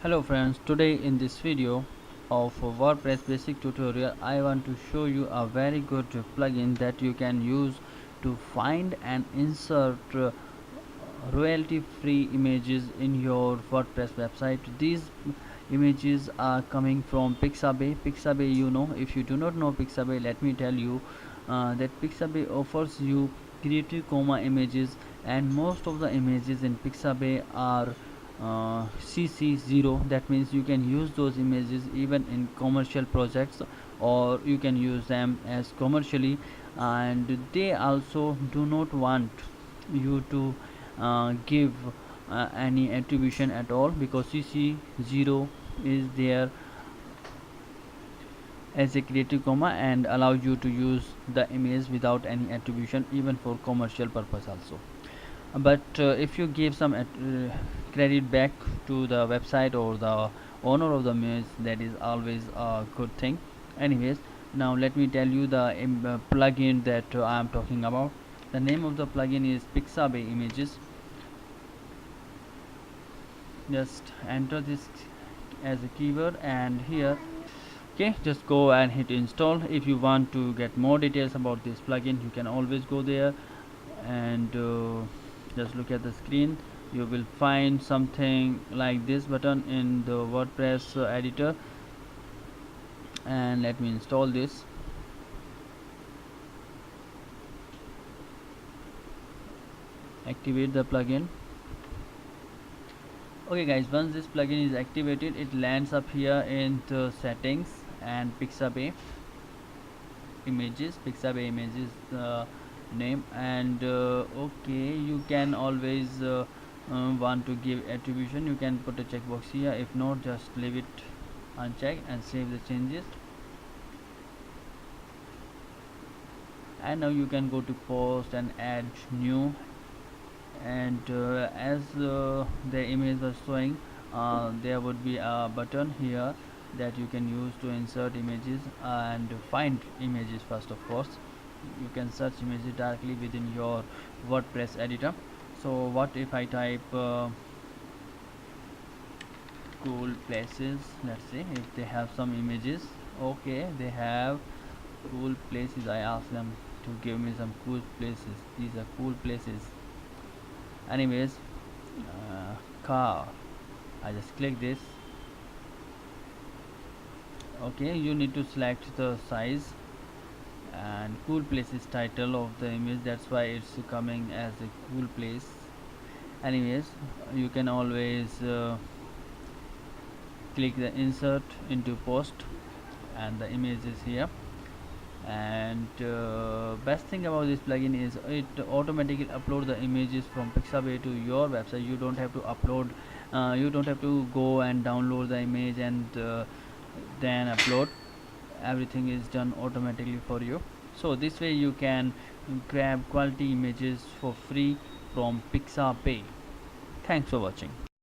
Hello friends, today in this video of WordPress basic tutorial I want to show you a very good plugin that you can use to find and insert royalty free images in your WordPress website. These images are coming from Pixabay. Pixabay, you know, if you do not know Pixabay, let me tell you that Pixabay offers you creative comma images, and most of the images in Pixabay are CC0. That means you can use those images even in commercial projects, or you can use them as commercially, and they also do not want you to give any attribution at all, because CC0 is there as a creative comma and allows you to use the image without any attribution, even for commercial purpose also. But if you give some credit back to the website or the owner of the image, that is always a good thing. Anyways, now let me tell you the plugin that I am talking about. The name of the plugin is Pixabay Images. Just enter this as a keyword, and here, okay, just go and hit install. If you want to get more details about this plugin, you can always go there and just look at the screen. You will find something like this button in the WordPress editor, and let me install this. Activate the plugin. Okay guys, once this plugin is activated, it lands up here in the settings and Pixabay images. Pixabay images name, and okay, you can always want to give attribution. You can put a checkbox here. If not, just leave it unchecked and save the changes. And now you can go to post and add new, and as the image was showing, there would be a button here that you can use to insert images and find images. First, of course, you can search images directly within your WordPress editor. So what if I type cool places? Let's see if they have some images. Okay, they have cool places. I asked them to give me some cool places. These are cool places. Anyways, car, I just click this. Okay, you need to select the size, and cool place is title of the image, that's why it's coming as a cool place. Anyways, you can always click the insert into post, and the image is here. And best thing about this plugin is it automatically upload the images from Pixabay to your website. You don't have to upload, you don't have to go and download the image and then upload. Everything is done automatically for you. So this way you can grab quality images for free from Pixabay. Thanks for watching.